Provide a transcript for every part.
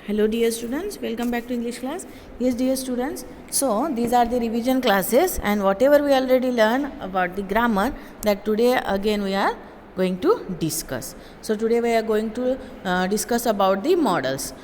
Hello dear students, welcome back to English class. Yes dear students, so these are the revision classes and whatever we already learned about the grammar, that today again we are going to discuss. So today we are going to discuss about the models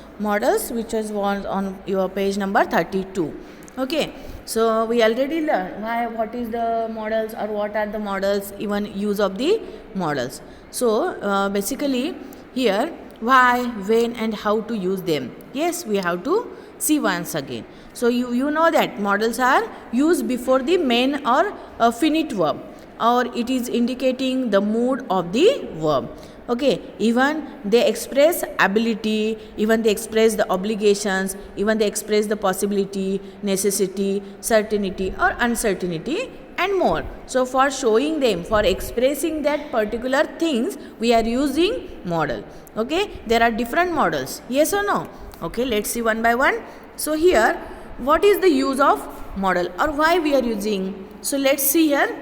which was on your page number 32. Okay, so we already learned what is the models or what are the models, even use of the models. So basically here why, when and how to use them. Yes, we have to see once again. So you know that models are used before the main or finite verb, or it is indicating the mood of the verb. Okay, even they express ability, even they express the obligations, even they express the possibility, necessity, certainty or uncertainty and more. So for showing them, for expressing that particular things, we are using model. Okay, there are different models, yes or no? Okay, let's see one by one. So here, what is the use of model or why we are using? So let's see here.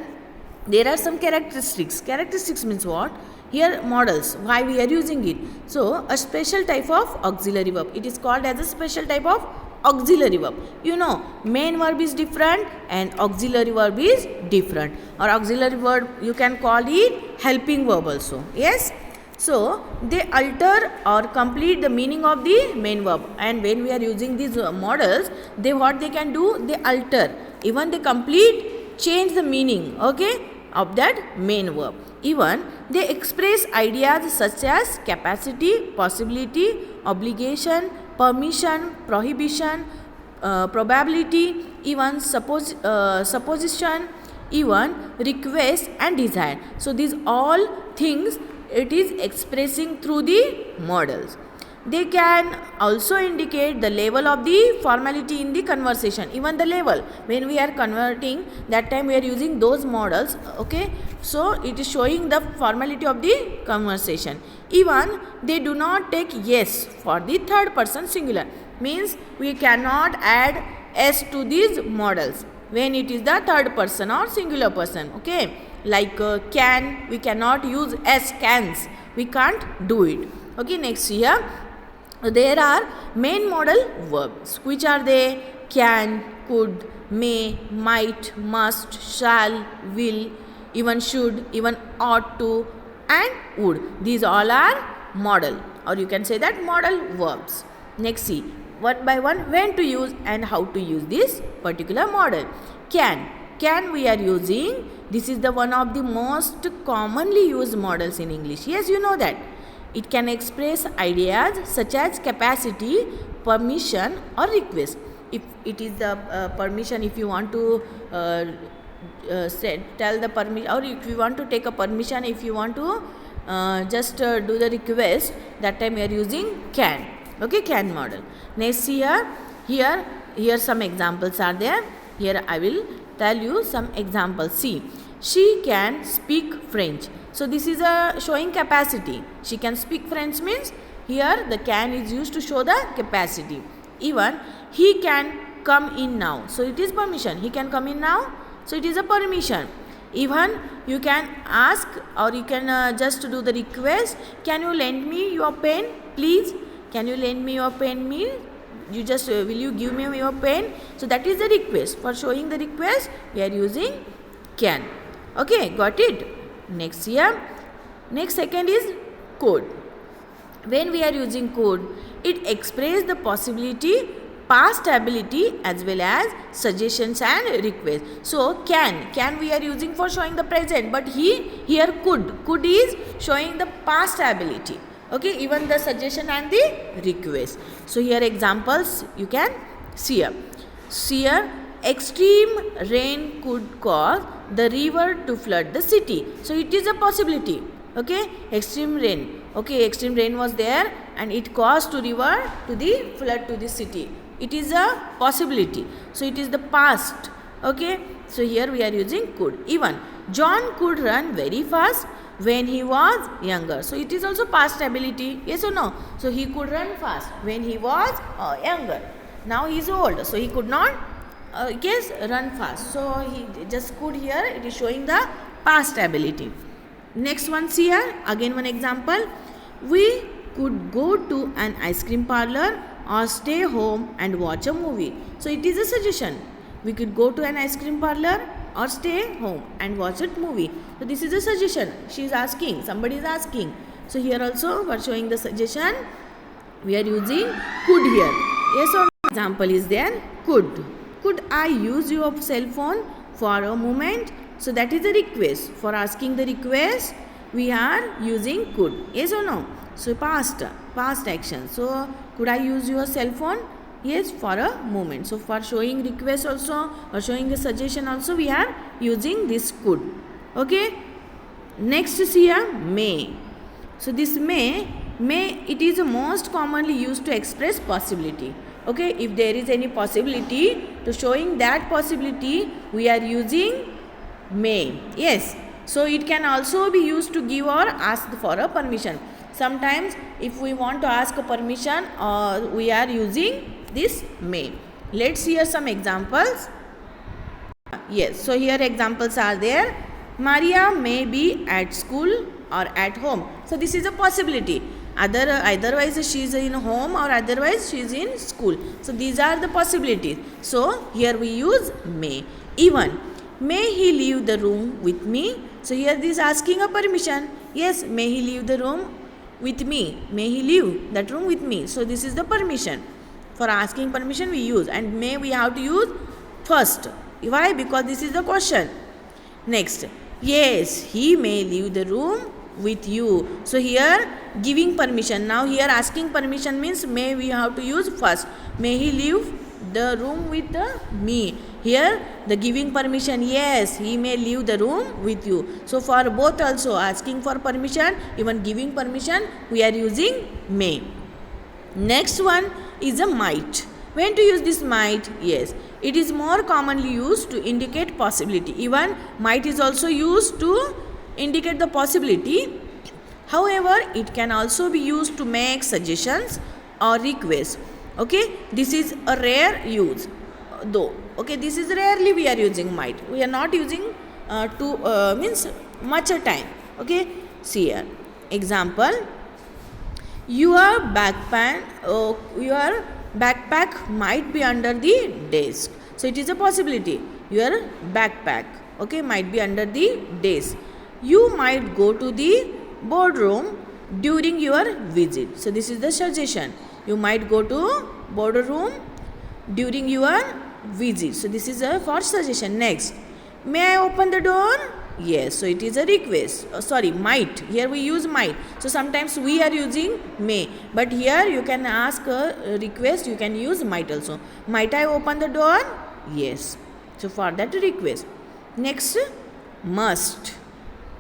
There are some characteristics means what? Here models, why we are using it. So a special type of auxiliary verb, it is called as a special type of auxiliary verb. You know, main verb is different and auxiliary verb is different, or auxiliary verb you can call it helping verb also. Yes, so they alter or complete the meaning of the main verb, and when we are using these models, they what they can do, they alter, even they complete, change the meaning, okay, of that main verb. Even they express ideas such as capacity, possibility, obligation, permission, prohibition, probability, even supposition, even request and desire. So these all things it is expressing through the models. They can also indicate the level of the formality in the conversation, even the level. When we are converting, that time we are using those models, okay. So it is showing the formality of the conversation. Even they do not take yes for the third person singular, means we cannot add s to these models when it is the third person or singular person, okay. Like can, we cannot use s, cans, we can't do it. Okay, next here there are main modal verbs. Which are they? Can, could, may, might, must, shall, will, even should, even ought to and would. These all are modal, or you can say that modal verbs. Next see one by one when to use and how to use this particular model. Can we are using, this is the one of the most commonly used models in English. Yes, you know that. It can express ideas such as capacity, permission or request. If it is the permission, if you want to tell the permission, or if you want to take a permission, if you want to just do the request, that time we are using can. Okay, can model. Next here some examples are there. Here I will tell you some examples. See, she can speak French. So this is a showing capacity. She can speak French means here the can is used to show the capacity. Even he can come in now. So it is permission. He can come in now. So it is a permission. Even you can ask, or you can just do the request. Can you lend me your pen, please? Can you lend me your pen, means you just will you give me your pen? So that is the request. For showing the request we are using can. Okay, got it. Next here, next second is could. When we are using could, it expresses the possibility, past ability as well as suggestions and requests. So can we are using for showing the present, but here could is showing the past ability. Okay, even the suggestion and the request. So here examples you can see here. Here extreme rain could cause the river to flood the city. So it is a possibility. Okay, extreme rain. Okay, extreme rain was there and it caused to river to the flood to the city. It is a possibility. So it is the past. Okay, so here we are using could. Even John could run very fast when he was younger. So it is also past ability. Yes or no? So he could run fast when he was younger. Now he is old, so he could not run fast. So he just could here, it is showing the past ability. Next one here, again one example. We could go to an ice cream parlor or stay home and watch a movie. So it is a suggestion. We could go to an ice cream parlor or stay home and watch a movie. So this is a suggestion. She is asking, somebody is asking. So here also we are showing the suggestion. We are using could here. Yes or no? Example is there, could. Could I use your cell phone for a moment? So that is a request. For asking the request, we are using could. Yes or no? So past action. So could I use your cell phone? Yes, for a moment. So for showing request also or showing a suggestion also, we are using this could. Okay. Next is here may. So this may it is most commonly used to express possibility. Okay, if there is any possibility, to showing that possibility, we are using may. Yes, so it can also be used to give or ask for a permission. Sometimes if we want to ask a permission, we are using this may. Let's hear some examples. Yes, so here examples are there. Maria may be at school or at home. So this is a possibility. Otherwise she is in home or otherwise she is in school. So these are the possibilities. So here we use may. Even, may he leave the room with me? So here this is asking a permission. Yes, may he leave the room with me? May he leave that room with me? So this is the permission. For asking permission we use, and may we have to use first. Why? Because this is the question. Next, yes, he may leave the room with you. So here giving permission. Now here asking permission means may we have to use first. May he leave the room with me. Here the giving permission, yes, he may leave the room with you. So for both also, asking for permission, even giving permission, we are using may. Next one is a might. When to use this might? Yes, it is more commonly used to indicate possibility. Even might is also used to indicate the possibility. However, it can also be used to make suggestions or requests. Okay, this is a rare use though. Okay, this is rarely we are using might. We are not using means much a time. Okay, see here example. Your backpack might be under the desk. So it is a possibility. Your backpack, okay, might be under the desk. You might go to the boardroom during your visit. So this is the suggestion. You might go to boardroom during your visit. So this is a for suggestion. Next, may I open the door? Yes, so it is a request. Might. Here we use might. So sometimes we are using may, but here you can ask a request, you can use might also. Might I open the door? Yes. So for that request. Next, must.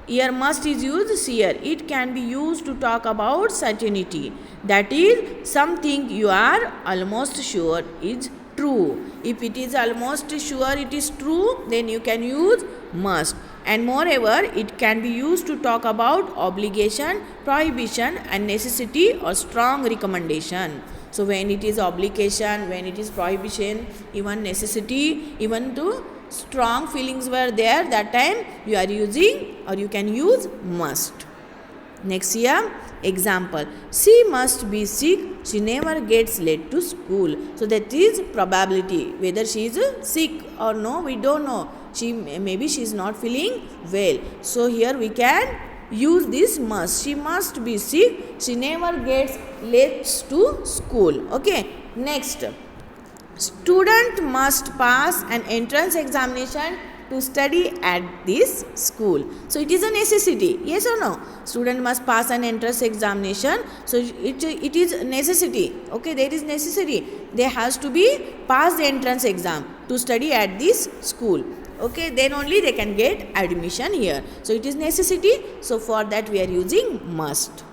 Here must is used here. It can be used to talk about certainty. That is something you are almost sure is true. If it is almost sure it is true, then you can use must. And moreover, it can be used to talk about obligation, prohibition and necessity or strong recommendation. So when it is obligation, when it is prohibition, even necessity, even to strong feelings were there, that time you are using or you can use must. Next here example, she must be sick, she never gets late to school. So that is probability, whether she is sick or no, we don't know. Maybe she is not feeling well. So here we can use this must. She must be sick, she never gets late to school. Okay, next, student must pass an entrance examination to study at this school. So it is a necessity, yes or no? Student must pass an entrance examination. So it is necessity. Okay, there is necessity. They has to be pass the entrance exam to study at this school. Okay, then only they can get admission here. So it is necessity. So for that we are using must.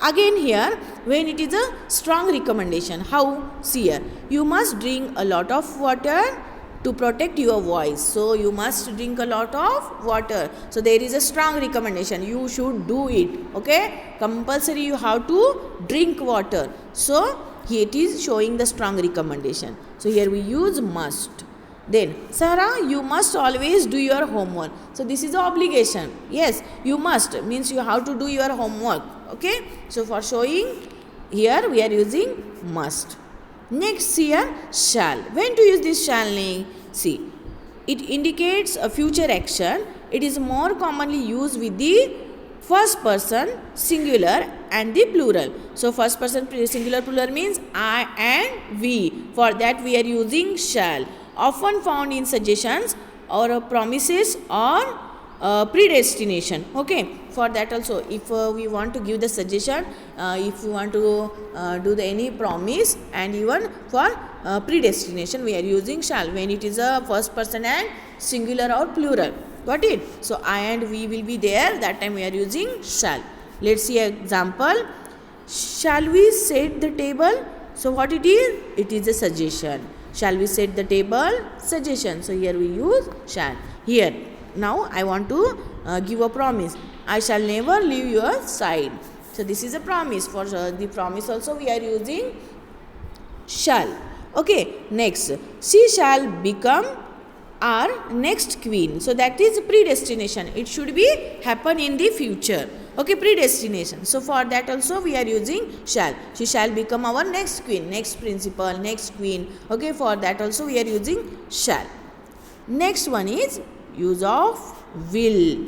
Again here, when it is a strong recommendation, how? See here, you must drink a lot of water to protect your voice. So you must drink a lot of water. So there is a strong recommendation. You should do it. Okay, compulsory you have to drink water. So here it is showing the strong recommendation. So here we use must. Then, Sarah, you must always do your homework. So this is the obligation. Yes, you must means you have to do your homework. Okay, so for showing here we are using must. Next here, shall. When to use this shall name? See, it indicates a future action. It is more commonly used with the first person singular and the plural. So first person singular plural means I and we. For that we are using shall. Often found in suggestions or promises or predestination. Okay, for that also, if we want to give the suggestion, if we want to do the any promise, and even for predestination we are using shall when it is a first person and singular or plural. Got it? So I and we will be there, that time we are using shall. Let's see an example. Shall we set the table? So what it is? It is a suggestion. Shall we set the table? Suggestion. So here we use shall. Here now I want to give a promise. I shall never leave your side. So this is a promise. For the promise also we are using shall. Okay, next. She shall become our next queen. So that is predestination. It should be happen in the future. Okay, predestination. So for that also we are using shall. She shall become our next queen, next principal, next queen. Okay, for that also we are using shall. Next one is use of will.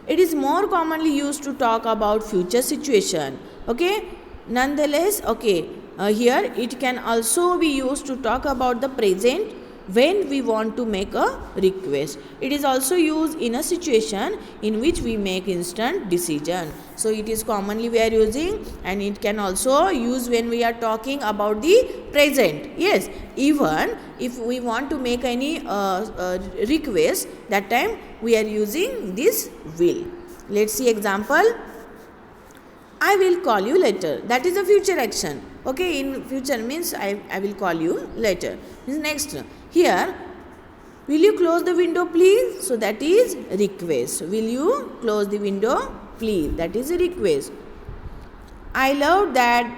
It is more commonly used to talk about future situation. Okay, nonetheless, okay, here it can also be used to talk about the present when we want to make a request. It is also used in a situation in which we make instant decision. So it is commonly we are using, and it can also use when we are talking about the present. Yes, even if we want to make any request, that time we are using this will. Let's see example. I will call you later. That is a future action. Okay, in future means I will call you later. Next, here, will you close the window please? So that is request. Will you close the window please? That is a request. I love that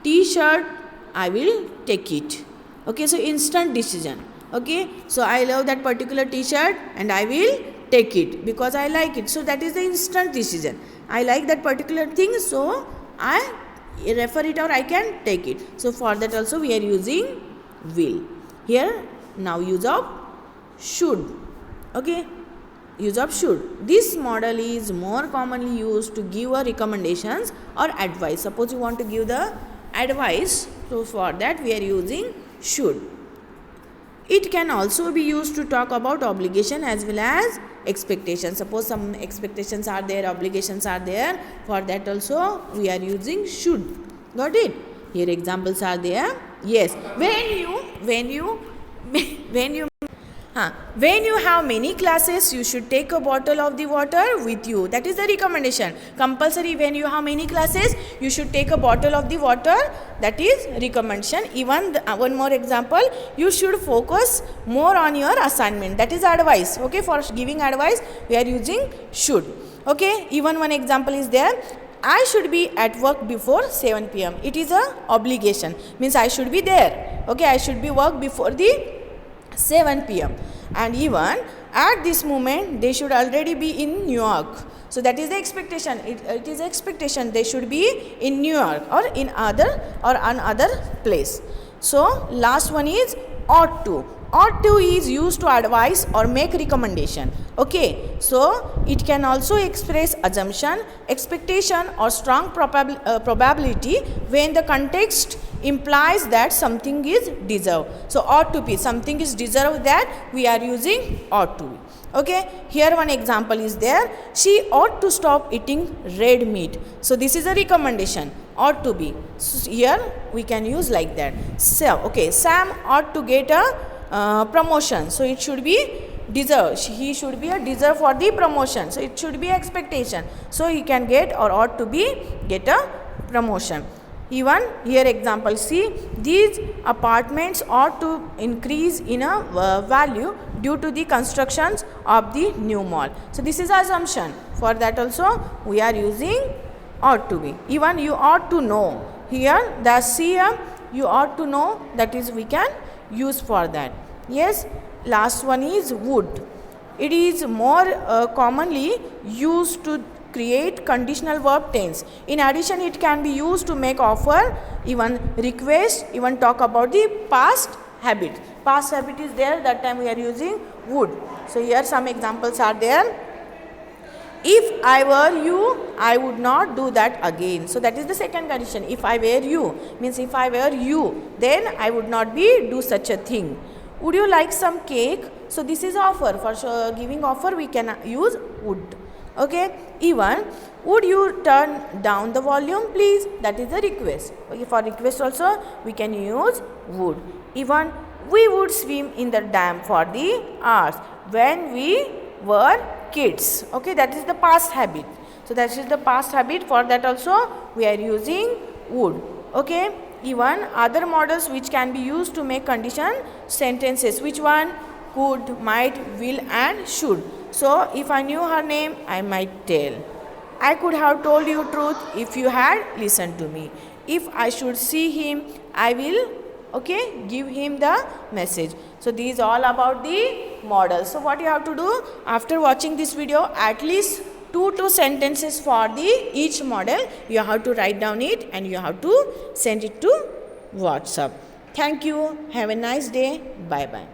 t-shirt. I will take it. Okay, so instant decision. Okay, so I love that particular t-shirt and I will take it because I like it. So that is the instant decision. I like that particular thing, so I refer it or I can take it. So for that also we are using will. Here now use of should. Okay, use of should. This model is more commonly used to give a recommendations or advice. Suppose you want to give the advice, so for that we are using should. It can also be used to talk about obligation as well as expectations. Suppose some expectations are there, obligations are there. For that also we are using should. Got it? Here examples are there. Yes. When you have many classes, you should take a bottle of the water with you. That is the recommendation. Compulsory when you have many classes, you should take a bottle of the water. That is recommendation. Even one more example, you should focus more on your assignment. That is advice. Okay, for giving advice, we are using should. Okay, even one example is there. I should be at work before 7 p.m. It is a obligation. Means I should be there. Okay, I should be work before the 7 p.m. and even at this moment they should already be in New York. So that is the expectation. It is expectation they should be in New York or in another place. So last one is ought to. Ought to is used to advise or make recommendation. Okay, so it can also express assumption, expectation or strong probability when the context implies that something is deserved. So ought to be, something is deserved, that we are using ought to be. Okay, here one example is there. She ought to stop eating red meat. So this is a recommendation, ought to be. So here we can use like that. So okay, Sam ought to get a promotion. So it should be deserve. He should be a deserve for the promotion. So it should be expectation. So he can get or ought to be get a promotion. Even here example, see, these apartments ought to increase in a value due to the constructions of the new mall. So this is assumption. For that also we are using ought to be. Even you ought to know. Here the see you ought to know, that is we can use for that. Yes, last one is would. It is more commonly used to create conditional verb tense. In addition, it can be used to make offer, even request, even talk about the past habit. Past habit is there, that time we are using would. So here some examples are there. If I were you, I would not do that again. So that is the second condition. If I were you, means if I were you, then I would not do such a thing. Would you like some cake? So this is offer. For giving offer, we can use would. Okay. Even, would you turn down the volume, please? That is the request. Okay. For request also, we can use would. Even, we would swim in the dam for the hours when we were kids. Okay, that is the past habit. So that is the past habit. For that also we are using would. Okay, even other models which can be used to make condition sentences. Which one? Could, might, will and should. So if I knew her name, I might tell. I could have told you truth if you had listened to me. If I should see him, I will give him the message. So these all about the models. So what you have to do after watching this video, at least 2 sentences for the each model you have to write down it and you have to send it to WhatsApp. Thank you. Have a nice day. Bye bye.